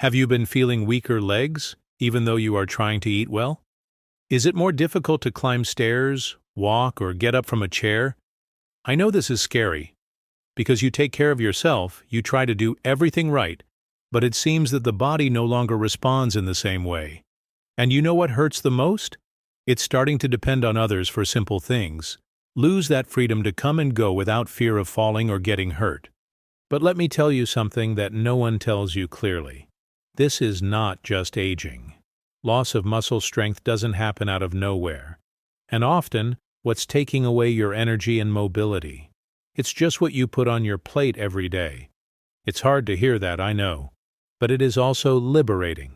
Have you been feeling weaker legs, even though you are trying to eat well? Is it more difficult to climb stairs, walk, or get up from a chair? I know this is scary. Because you take care of yourself, you try to do everything right, but it seems that the body no longer responds in the same way. And you know what hurts the most? It's starting to depend on others for simple things. Lose that freedom to come and go without fear of falling or getting hurt. But let me tell you something that no one tells you clearly. This is not just aging. Loss of muscle strength doesn't happen out of nowhere. And often, what's taking away your energy and mobility? It's just what you put on your plate every day. It's hard to hear that, I know. But it is also liberating.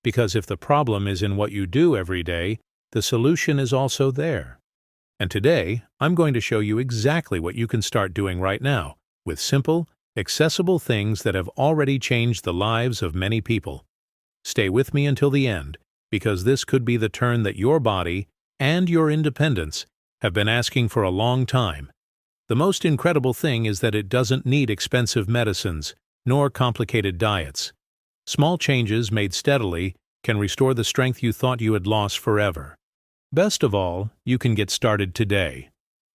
Because if the problem is in what you do every day, the solution is also there. And today, I'm going to show you exactly what you can start doing right now, with simple, accessible things that have already changed the lives of many people. Stay with me until the end, because this could be the turn that your body and your independence have been asking for a long time. The most incredible thing is that it doesn't need expensive medicines, nor complicated diets. Small changes made steadily can restore the strength you thought you had lost forever. Best of all, you can get started today.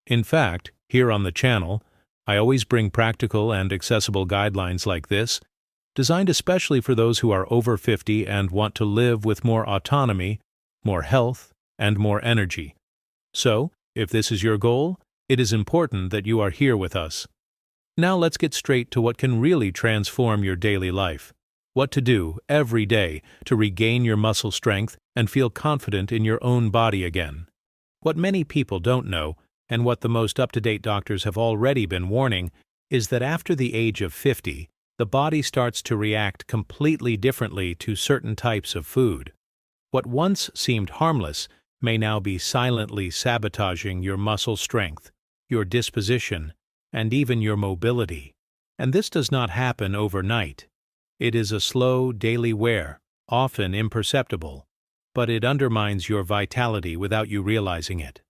In fact, here on the channel, I always bring practical and accessible guidelines like this, designed especially for those who are over 50 and want to live with more autonomy, more health, and more energy. So, if this is your goal, it is important that you are here with us. Now let's get straight to what can really transform your daily life. What to do every day to regain your muscle strength and feel confident in your own body again. What many people don't know, and what the most up-to-date doctors have already been warning, is that after the age of 50, the body starts to react completely differently to certain types of food. What once seemed harmless may now be silently sabotaging your muscle strength, your disposition, and even your mobility. And this does not happen overnight. It is a slow, daily wear, often imperceptible, but it undermines your vitality without you realizing it.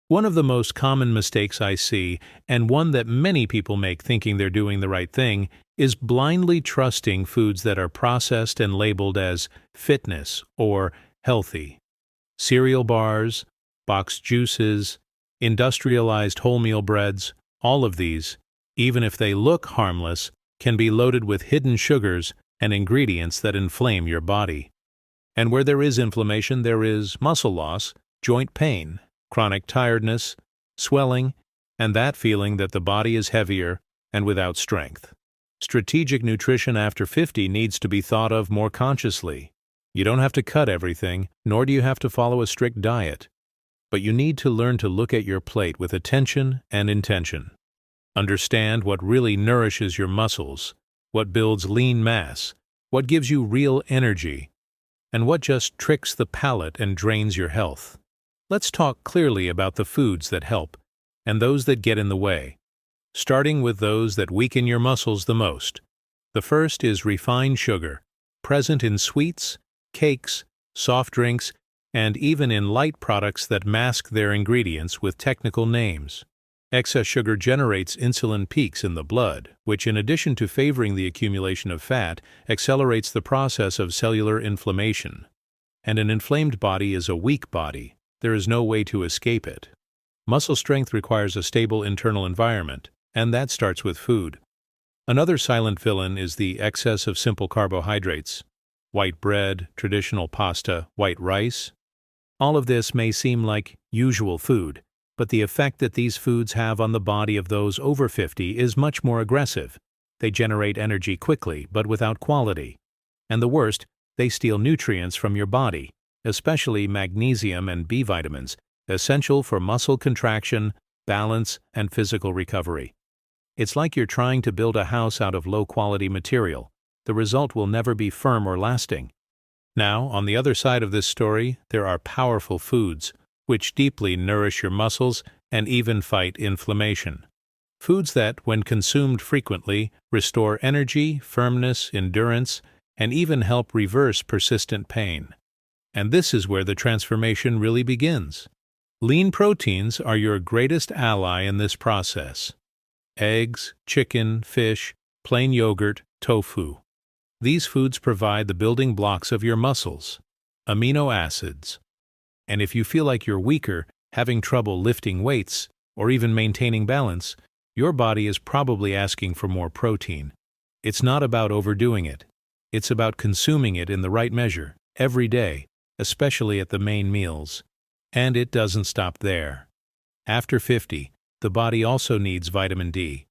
One of the most common mistakes I see, and one that many people make thinking they're doing the right thing, is blindly trusting foods that are processed and labeled as fitness or healthy. Cereal bars, boxed juices, industrialized wholemeal breads, all of these, even if they look harmless, can be loaded with hidden sugars and ingredients that inflame your body. And where there is inflammation, there is muscle loss, joint pain, chronic tiredness, swelling, and that feeling that the body is heavier and without strength. Strategic nutrition after 50 needs to be thought of more consciously. You don't have to cut everything, nor do you have to follow a strict diet. But you need to learn to look at your plate with attention and intention. Understand what really nourishes your muscles, what builds lean mass, what gives you real energy, and what just tricks the palate and drains your health. Let's talk clearly about the foods that help, and those that get in the way, starting with those that weaken your muscles the most. The first is refined sugar, present in sweets, cakes, soft drinks, and even in light products that mask their ingredients with technical names. Excess sugar generates insulin peaks in the blood, which in addition to favoring the accumulation of fat, accelerates the process of cellular inflammation. And an inflamed body is a weak body. There is no way to escape it. Muscle strength requires a stable internal environment, and that starts with food. Another silent villain is the excess of simple carbohydrates. White bread, traditional pasta, white rice. All of this may seem like usual food, but the effect that these foods have on the body of those over 50 is much more aggressive. They generate energy quickly, but without quality. And the worst, they steal nutrients from your body, especially magnesium and B vitamins, essential for muscle contraction, balance, and physical recovery. It's like you're trying to build a house out of low-quality material. The result will never be firm or lasting. Now, on the other side of this story, there are powerful foods, which deeply nourish your muscles and even fight inflammation. Foods that, when consumed frequently, restore energy, firmness, endurance, and even help reverse persistent pain. And this is where the transformation really begins. Lean proteins are your greatest ally in this process. Eggs, chicken, fish, plain yogurt, tofu. These foods provide the building blocks of your muscles, amino acids. And if you feel like you're weaker, having trouble lifting weights, or even maintaining balance, your body is probably asking for more protein. It's not about overdoing it. It's about consuming it in the right measure, every day, especially at the main meals. And it doesn't stop there. After 50, the body also needs vitamin D,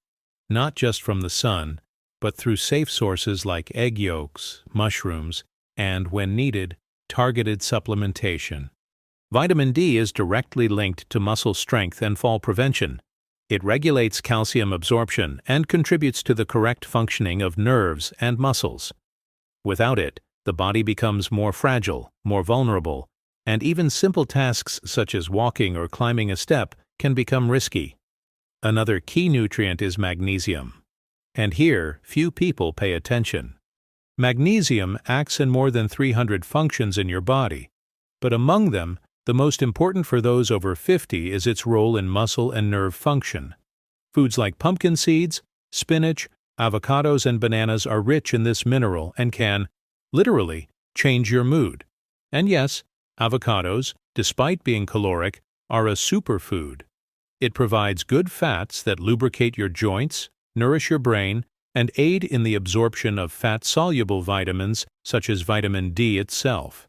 not just from the sun, but through safe sources like egg yolks, mushrooms, and, when needed, targeted supplementation. Vitamin D is directly linked to muscle strength and fall prevention. It regulates calcium absorption and contributes to the correct functioning of nerves and muscles. Without it, the body becomes more fragile, more vulnerable, and even simple tasks such as walking or climbing a step can become risky. Another key nutrient is magnesium. And here, few people pay attention. Magnesium acts in more than 300 functions in your body, but among them, the most important for those over 50 is its role in muscle and nerve function. Foods like pumpkin seeds, spinach, avocados, and bananas are rich in this mineral and can, literally, change your mood. And yes, avocados, despite being caloric, are a superfood. It provides good fats that lubricate your joints, nourish your brain, and aid in the absorption of fat-soluble vitamins such as vitamin D itself.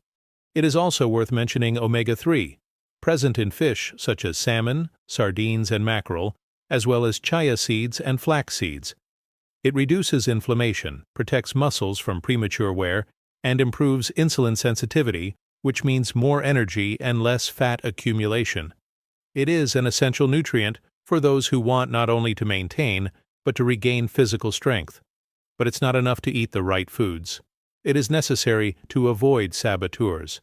It is also worth mentioning omega-3, present in fish such as salmon, sardines, and mackerel, as well as chia seeds and flax seeds. It reduces inflammation, protects muscles from premature wear, and improves insulin sensitivity, which means more energy and less fat accumulation. It is an essential nutrient for those who want not only to maintain, but to regain physical strength. But it's not enough to eat the right foods. It is necessary to avoid saboteurs.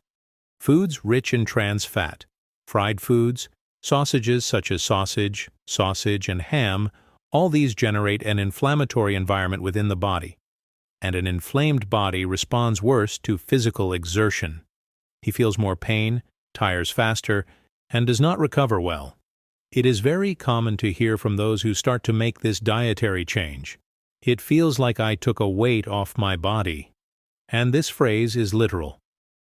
Foods rich in trans fat, fried foods, sausages such as sausage, and ham, all these generate an inflammatory environment within the body. And an inflamed body responds worse to physical exertion. He feels more pain, tires faster, and does not recover well. It is very common to hear from those who start to make this dietary change. It feels like I took a weight off my body. And this phrase is literal.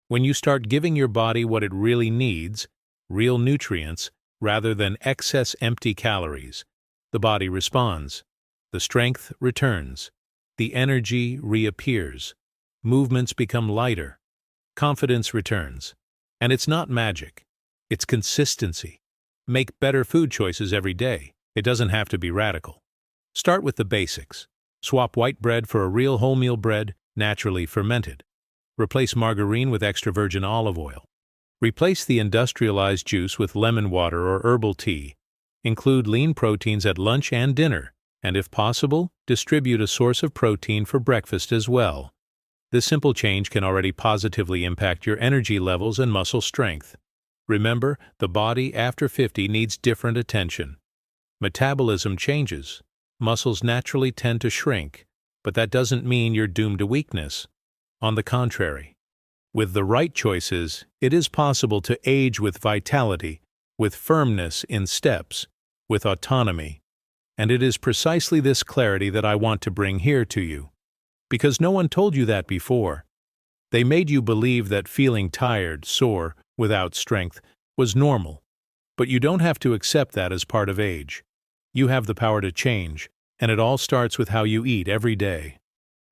When you start giving your body what it really needs, real nutrients, rather than excess empty calories, the body responds. The strength returns. The energy reappears. Movements become lighter. Confidence returns. And it's not magic. It's consistency. Make better food choices every day. It doesn't have to be radical. Start with the basics. Swap white bread for a real wholemeal bread, naturally fermented. Replace margarine with extra virgin olive oil. Replace the industrialized juice with lemon water or herbal tea. Include lean proteins at lunch and dinner, and if possible, distribute a source of protein for breakfast as well. This simple change can already positively impact your energy levels and muscle strength. Remember, the body after 50 needs different attention. Metabolism changes. Muscles naturally tend to shrink, but that doesn't mean you're doomed to weakness. On the contrary, with the right choices, it is possible to age with vitality, with firmness in steps, with autonomy. And it is precisely this clarity that I want to bring here to you. Because no one told you that before. They made you believe that feeling tired, sore, without strength was normal. But you don't have to accept that as part of age. You have the power to change, and it all starts with how you eat every day.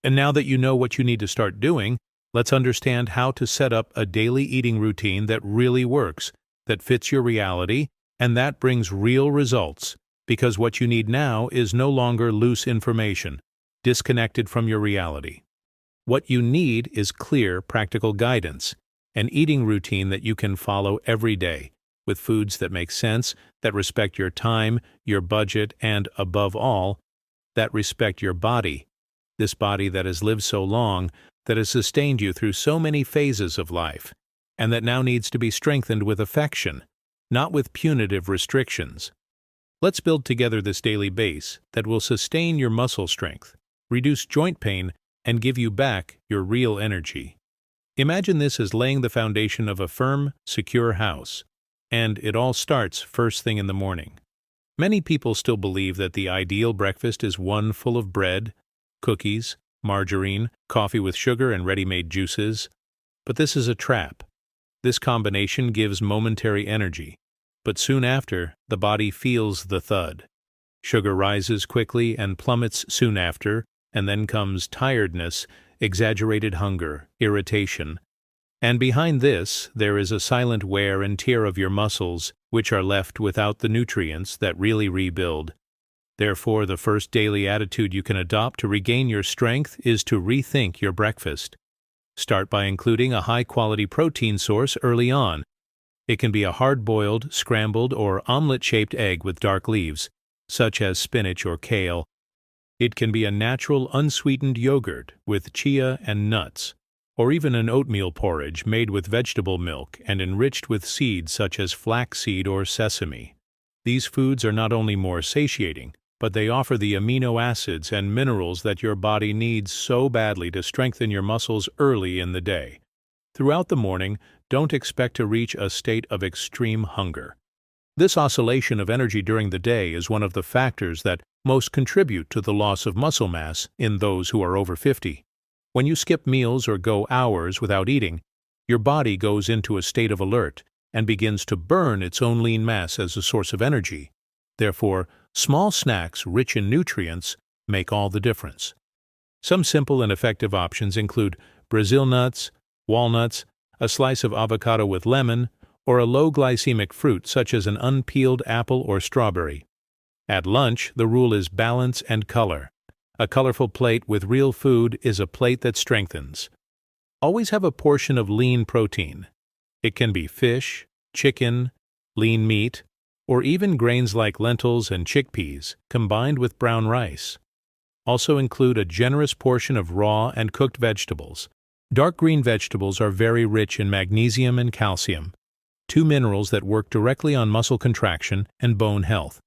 And now that you know what you need to start doing, let's understand how to set up a daily eating routine that really works, that fits your reality, and that brings real results, because what you need now is no longer loose information, disconnected from your reality. What you need is clear, practical guidance, an eating routine that you can follow every day, with foods that make sense, that respect your time, your budget, and, above all, that respect your body. This body that has lived so long, that has sustained you through so many phases of life, and that now needs to be strengthened with affection, not with punitive restrictions. Let's build together this daily base that will sustain your muscle strength, reduce joint pain, and give you back your real energy. Imagine this as laying the foundation of a firm, secure house, and it all starts first thing in the morning. Many people still believe that the ideal breakfast is one full of bread, cookies, margarine, coffee with sugar, and ready-made juices. But this is a trap. This combination gives momentary energy, but soon after, the body feels the thud. Sugar rises quickly and plummets soon after, and then comes tiredness, exaggerated hunger, irritation. And behind this, there is a silent wear and tear of your muscles, which are left without the nutrients that really rebuild. Therefore, the first daily attitude you can adopt to regain your strength is to rethink your breakfast. Start by including a high-quality protein source early on. It can be a hard-boiled, scrambled, or omelet-shaped egg with dark leaves, such as spinach or kale. It can be a natural, unsweetened yogurt with chia and nuts, or even an oatmeal porridge made with vegetable milk and enriched with seeds such as flaxseed or sesame. These foods are not only more satiating, but they offer the amino acids and minerals that your body needs so badly to strengthen your muscles early in the day. Throughout the morning, don't expect to reach a state of extreme hunger. This oscillation of energy during the day is one of the factors that most contribute to the loss of muscle mass in those who are over 50. When you skip meals or go hours without eating, your body goes into a state of alert and begins to burn its own lean mass as a source of energy. Therefore, small snacks rich in nutrients make all the difference. Some simple and effective options include Brazil nuts, walnuts, a slice of avocado with lemon, or a low-glycemic fruit such as an unpeeled apple or strawberry. At lunch, the rule is balance and color. A colorful plate with real food is a plate that strengthens. Always have a portion of lean protein. It can be fish, chicken, lean meat, or even grains like lentils and chickpeas, combined with brown rice. Also include a generous portion of raw and cooked vegetables. Dark green vegetables are very rich in magnesium and calcium, two minerals that work directly on muscle contraction and bone health.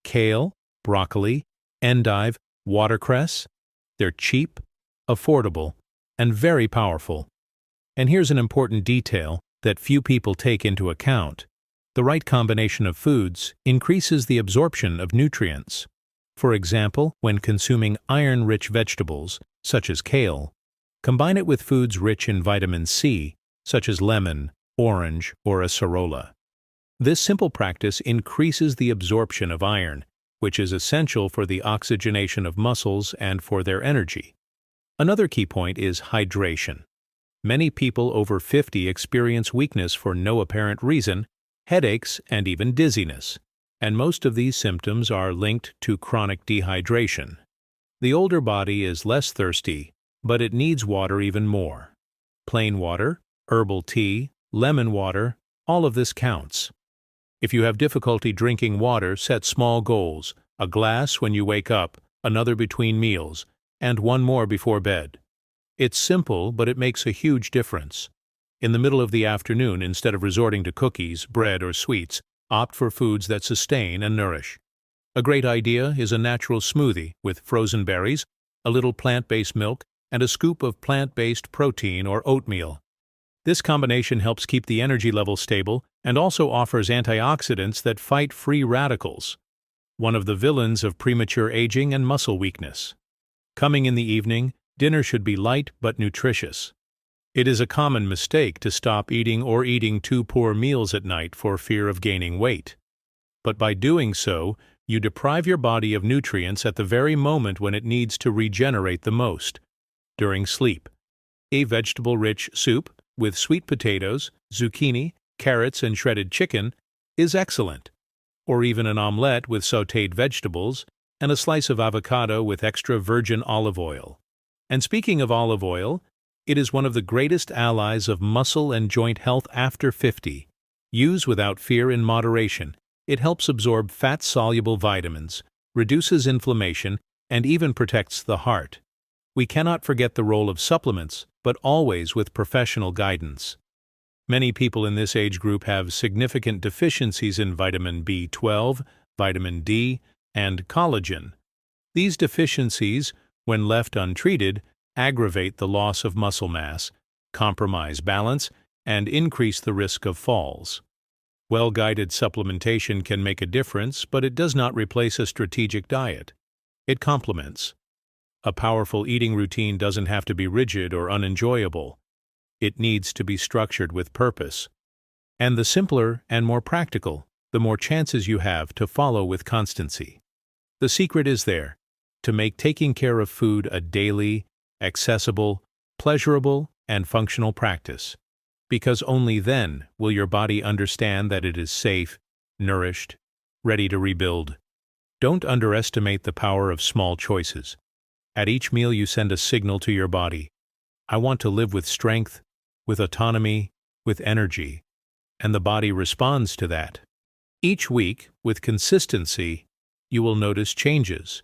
Kale, broccoli, endive, watercress. They're cheap, affordable, and very powerful. And here's an important detail that few people take into account. The right combination of foods increases the absorption of nutrients. For example, when consuming iron-rich vegetables, such as kale, combine it with foods rich in vitamin C, such as lemon, orange, or acerola. This simple practice increases the absorption of iron, which is essential for the oxygenation of muscles and for their energy. Another key point is hydration. Many people over 50 experience weakness for no apparent reason, headaches, and even dizziness, and most of these symptoms are linked to chronic dehydration. The older body is less thirsty, but it needs water even more. Plain water, herbal tea, lemon water, all of this counts. If you have difficulty drinking water, set small goals: a glass when you wake up, another between meals, and one more before bed. It's simple, but it makes a huge difference. In the middle of the afternoon, instead of resorting to cookies, bread, or sweets, opt for foods that sustain and nourish. A great idea is a natural smoothie with frozen berries, a little plant-based milk, and a scoop of plant-based protein or oatmeal. This combination helps keep the energy level stable and also offers antioxidants that fight free radicals, one of the villains of premature aging and muscle weakness. Coming in the evening, dinner should be light but nutritious. It is a common mistake to stop eating or eating too poor meals at night for fear of gaining weight. But by doing so, you deprive your body of nutrients at the very moment when it needs to regenerate the most, during sleep. A vegetable-rich soup with sweet potatoes, zucchini, carrots, and shredded chicken is excellent, or even an omelette with sautéed vegetables and a slice of avocado with extra virgin olive oil. And speaking of olive oil, it is one of the greatest allies of muscle and joint health after 50. Use without fear in moderation. It helps absorb fat-soluble vitamins, reduces inflammation, and even protects the heart. We cannot forget the role of supplements, but always with professional guidance. Many people in this age group have significant deficiencies in vitamin B12, vitamin D, and collagen. These deficiencies, when left untreated, aggravate the loss of muscle mass, compromise balance, and increase the risk of falls. Well-guided supplementation can make a difference, but it does not replace a strategic diet. It complements. A powerful eating routine doesn't have to be rigid or unenjoyable. It needs to be structured with purpose. And the simpler and more practical, the more chances you have to follow with constancy. The secret is there, to make taking care of food a daily, accessible, pleasurable, and functional practice. Because only then will your body understand that it is safe, nourished, ready to rebuild. Don't underestimate the power of small choices. At each meal you send a signal to your body. I want to live with strength, with autonomy, with energy. And the body responds to that. Each week, with consistency, you will notice changes.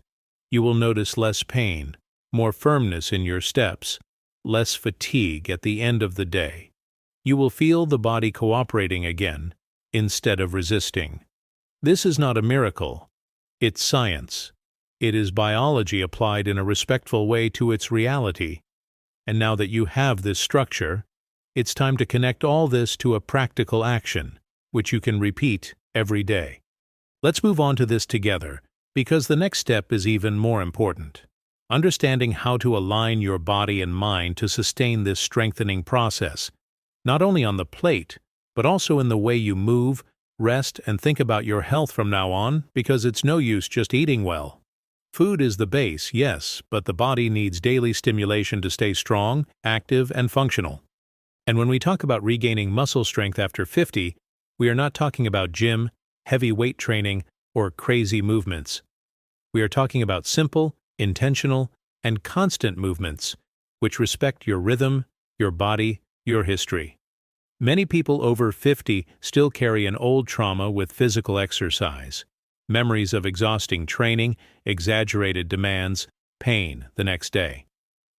You will notice less pain, more firmness in your steps, less fatigue at the end of the day. You will feel the body cooperating again, instead of resisting. This is not a miracle. It's science. It is biology applied in a respectful way to its reality. And now that you have this structure, it's time to connect all this to a practical action, which you can repeat every day. Let's move on to this together, because the next step is even more important. Understanding how to align your body and mind to sustain this strengthening process, not only on the plate, but also in the way you move, rest, and think about your health from now on, because it's no use just eating well. Food is the base, yes, but the body needs daily stimulation to stay strong, active, and functional. And when we talk about regaining muscle strength after 50, we are not talking about gym, heavy weight training, or crazy movements. We are talking about simple, intentional, and constant movements, which respect your rhythm, your body, your history. Many people over 50 still carry an old trauma with physical exercise. Memories of exhausting training, exaggerated demands, pain the next day.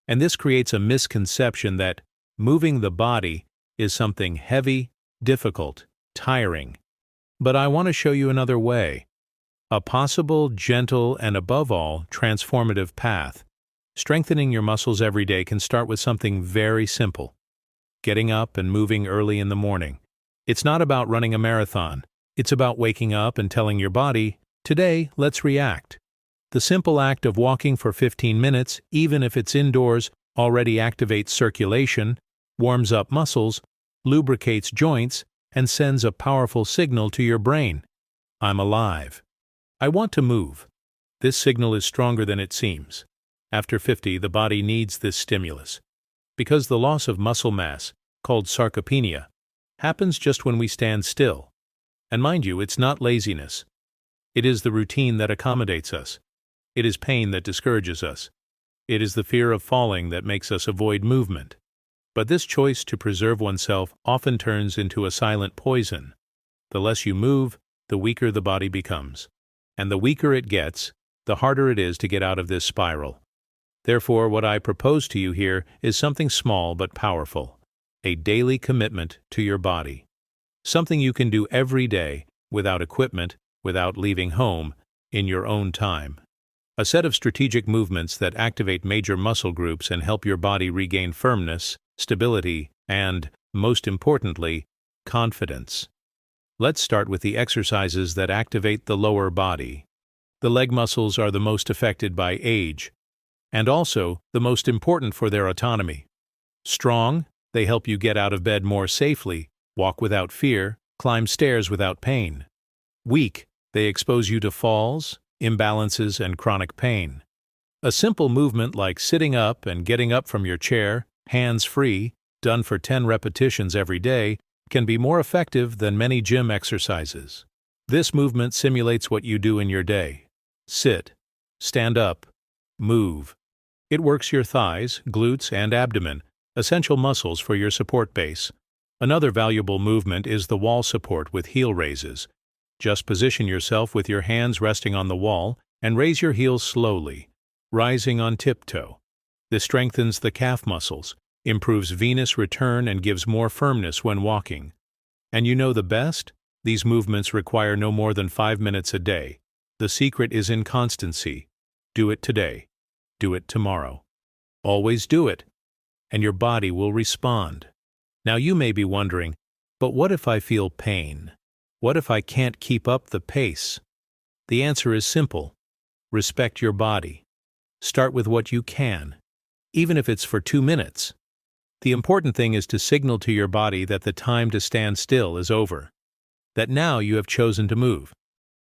And this creates a misconception that moving the body is something heavy, difficult, tiring. But I want to show you another way. A possible, gentle, and above all, transformative path. Strengthening your muscles every day can start with something very simple. Getting up and moving early in the morning. It's not about running a marathon. It's about waking up and telling your body, today, let's react. The simple act of walking for 15 minutes, even if it's indoors, already activates circulation, warms up muscles, lubricates joints, and sends a powerful signal to your brain. I'm alive. I want to move. This signal is stronger than it seems. After 50, the body needs this stimulus. Because the loss of muscle mass, called sarcopenia, happens just when we stand still. And mind you, it's not laziness. It is the routine that accommodates us. It is pain that discourages us. It is the fear of falling that makes us avoid movement. But this choice to preserve oneself often turns into a silent poison. The less you move, the weaker the body becomes. And the weaker it gets, the harder it is to get out of this spiral. Therefore, what I propose to you here is something small but powerful. A daily commitment to your body. Something you can do every day, without equipment, without leaving home, in your own time. A set of strategic movements that activate major muscle groups and help your body regain firmness, stability, and, most importantly, confidence. Let's start with the exercises that activate the lower body. The leg muscles are the most affected by age, and also the most important for their autonomy. Strong, they help you get out of bed more safely, walk without fear, climb stairs without pain. Weak, they expose you to falls, imbalances, and chronic pain. A simple movement like sitting up and getting up from your chair, hands free, done for 10 repetitions every day, can be more effective than many gym exercises. This movement simulates what you do in your day. Sit, stand up, move. It works your thighs, glutes, and abdomen, essential muscles for your support base. Another valuable movement is the wall support with heel raises. Just position yourself with your hands resting on the wall and raise your heels slowly, rising on tiptoe. This strengthens the calf muscles, improves venous return, and gives more firmness when walking. And you know the best? These movements require no more than 5 minutes a day. The secret is in constancy. Do it today. Do it tomorrow. Always do it, and your body will respond. Now you may be wondering, but what if I feel pain? What if I can't keep up the pace? The answer is simple. Respect your body. Start with what you can, even if it's for 2 minutes. The important thing is to signal to your body that the time to stand still is over, that now you have chosen to move.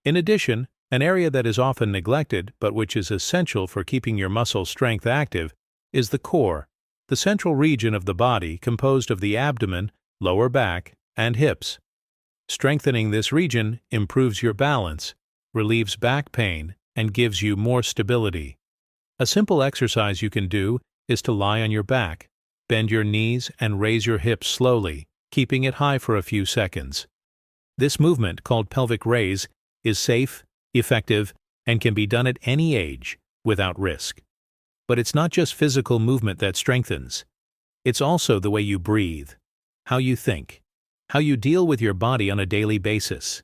In addition, an area that is often neglected, but which is essential for keeping your muscle strength active, is the core, the central region of the body composed of the abdomen, lower back, and hips. Strengthening this region improves your balance, relieves back pain, and gives you more stability. A simple exercise you can do is to lie on your back, bend your knees, and raise your hips slowly, keeping it high for a few seconds. This movement, called pelvic raise, is safe, effective, and can be done at any age without risk. But it's not just physical movement that strengthens. It's also the way you breathe, how you think, how you deal with your body on a daily basis.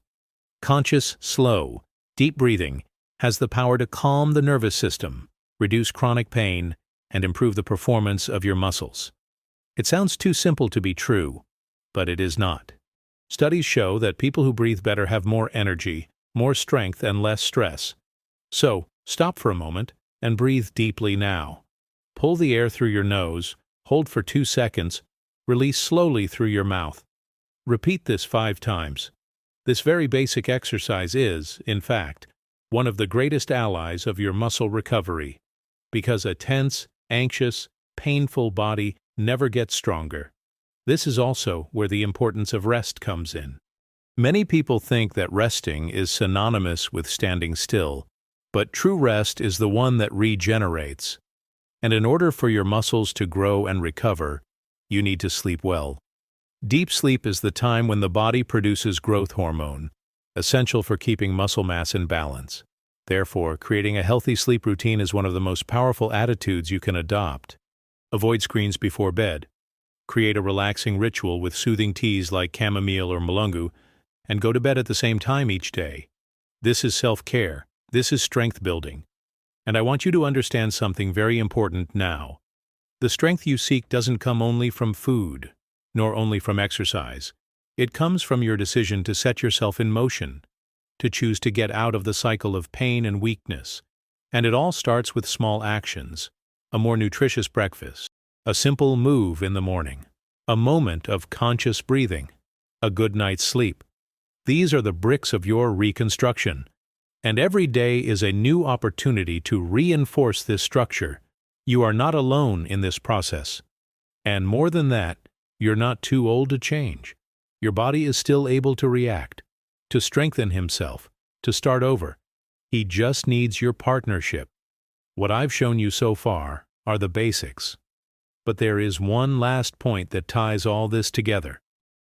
Conscious, slow, deep breathing has the power to calm the nervous system, reduce chronic pain, and improve the performance of your muscles. It sounds too simple to be true, but it is not. Studies show that people who breathe better have more energy, more strength, and less stress. So, stop for a moment and breathe deeply now. Pull the air through your nose, hold for 2 seconds, release slowly through your mouth. Repeat this 5 times. This very basic exercise is, in fact, one of the greatest allies of your muscle recovery, because a tense, anxious, painful body never gets stronger. This is also where the importance of rest comes in. Many people think that resting is synonymous with standing still, but true rest is the one that regenerates. And in order for your muscles to grow and recover, you need to sleep well. Deep sleep is the time when the body produces growth hormone, essential for keeping muscle mass in balance. Therefore, creating a healthy sleep routine is one of the most powerful attitudes you can adopt. Avoid screens before bed. Create a relaxing ritual with soothing teas like chamomile or mulungu, and go to bed at the same time each day. This is self-care. This is strength building. And I want you to understand something very important now. The strength you seek doesn't come only from food, nor only from exercise. It comes from your decision to set yourself in motion, to choose to get out of the cycle of pain and weakness. And it all starts with small actions: a more nutritious breakfast, a simple move in the morning, a moment of conscious breathing, a good night's sleep. These are the bricks of your reconstruction. And every day is a new opportunity to reinforce this structure. You are not alone in this process. And more than that, you're not too old to change. Your body is still able to react, to strengthen himself, to start over. He just needs your partnership. What I've shown you so far are the basics. But there is one last point that ties all this together.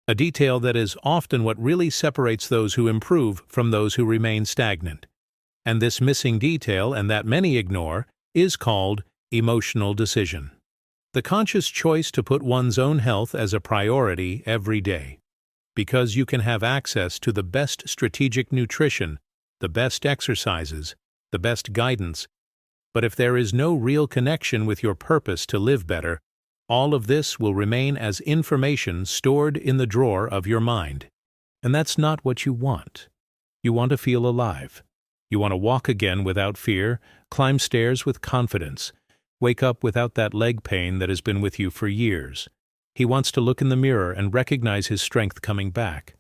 A detail that is often what really separates those who improve from those who remain stagnant. And this missing detail, and that many ignore, is called emotional decision. The conscious choice to put one's own health as a priority every day. Because you can have access to the best strategic nutrition, the best exercises, the best guidance. But if there is no real connection with your purpose to live better, all of this will remain as information stored in the drawer of your mind. And that's not what you want. You want to feel alive. You want to walk again without fear, climb stairs with confidence, wake up without that leg pain that has been with you for years. He wants to look in the mirror and recognize his strength coming back.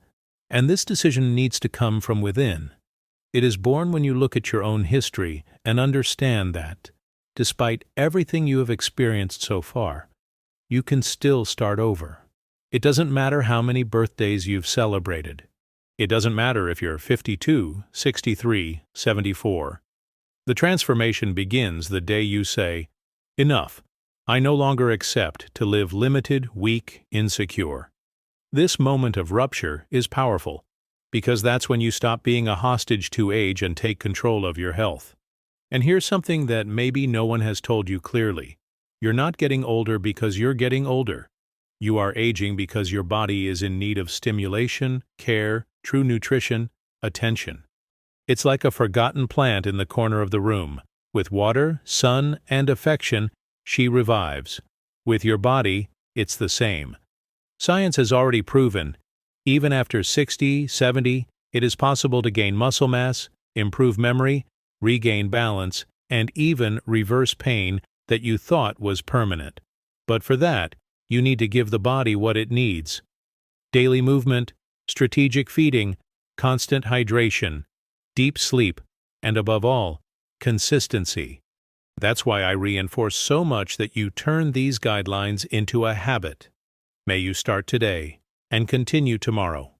And this decision needs to come from within. It is born when you look at your own history and understand that, despite everything you have experienced so far, you can still start over. It doesn't matter how many birthdays you've celebrated. It doesn't matter if you're 52, 63, 74. The transformation begins the day you say, "Enough. I no longer accept to live limited, weak, insecure." This moment of rupture is powerful, because that's when you stop being a hostage to age and take control of your health. And here's something that maybe no one has told you clearly. You're not getting older because you're getting older. You are aging because your body is in need of stimulation, care, true nutrition, attention. It's like a forgotten plant in the corner of the room. With water, sun, and affection, she revives. With your body, it's the same. Science has already proven, even after 60, 70, it is possible to gain muscle mass, improve memory, regain balance, and even reverse pain that you thought was permanent. But for that, you need to give the body what it needs: daily movement, strategic feeding, constant hydration, deep sleep, and above all, consistency. That's why I reinforce so much that you turn these guidelines into a habit. May you start today and continue tomorrow,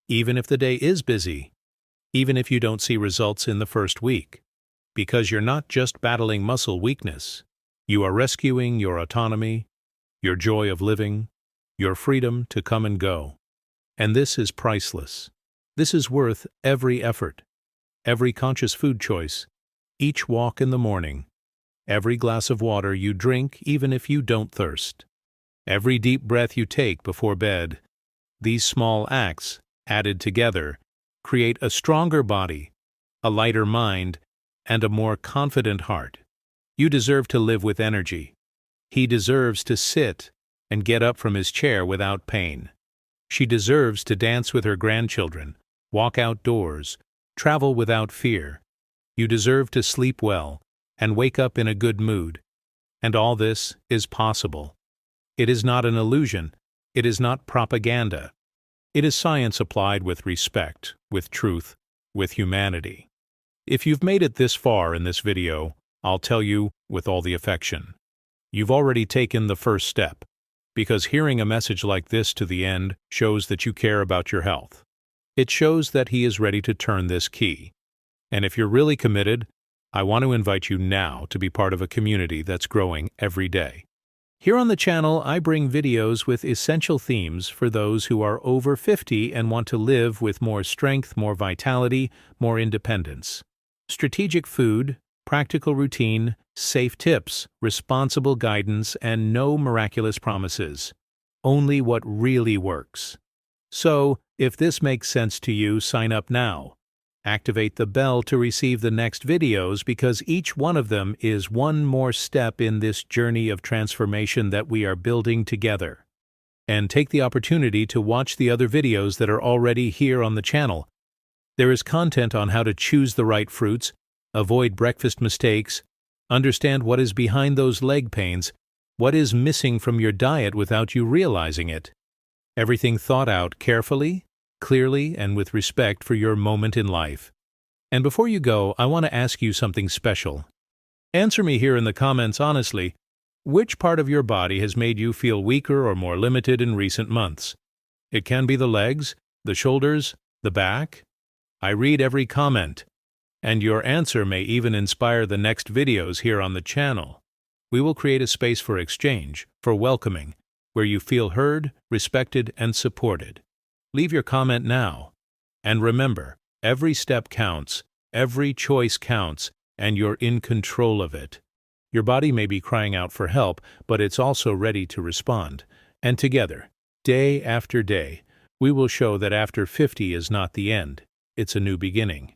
even if the day is busy, even if you don't see results in the first week, because you're not just battling muscle weakness, you are rescuing your autonomy, your joy of living, your freedom to come and go. And this is priceless. This is worth every effort, every conscious food choice, each walk in the morning, every glass of water you drink even if you don't thirst, every deep breath you take before bed. These small acts, added together, create a stronger body, a lighter mind, and a more confident heart. You deserve to live with energy. He deserves to sit and get up from his chair without pain. She deserves to dance with her grandchildren, walk outdoors, travel without fear. You deserve to sleep well and wake up in a good mood. And all this is possible. It is not an illusion. It is not propaganda. It is science applied with respect, with truth, with humanity. If you've made it this far in this video, I'll tell you with all the affection, you've already taken the first step, because hearing a message like this to the end shows that you care about your health. It shows that he is ready to turn this key. And if you're really committed, I want to invite you now to be part of a community that's growing every day. Here on the channel, I bring videos with essential themes for those who are over 50 and want to live with more strength, more vitality, more independence. Strategic food, practical routine, safe tips, responsible guidance, and no miraculous promises. Only what really works. So, if this makes sense to you, sign up now. Activate the bell to receive the next videos, because each one of them is one more step in this journey of transformation that we are building together. And take the opportunity to watch the other videos that are already here on the channel. There is content on how to choose the right fruits, avoid breakfast mistakes, understand what is behind those leg pains, what is missing from your diet without you realizing it. Everything thought out carefully, clearly, and with respect for your moment in life. And before you go, I want to ask you something special. Answer me here in the comments honestly. Which part of your body has made you feel weaker or more limited in recent months? It can be the legs, the shoulders, the back. I read every comment, and your answer may even inspire the next videos here on the channel. We will create a space for exchange, for welcoming, where you feel heard, respected, and supported. Leave your comment now. And remember, every step counts, every choice counts, and you're in control of it. Your body may be crying out for help, but it's also ready to respond. And together, day after day, we will show that after 50 is not the end, it's a new beginning.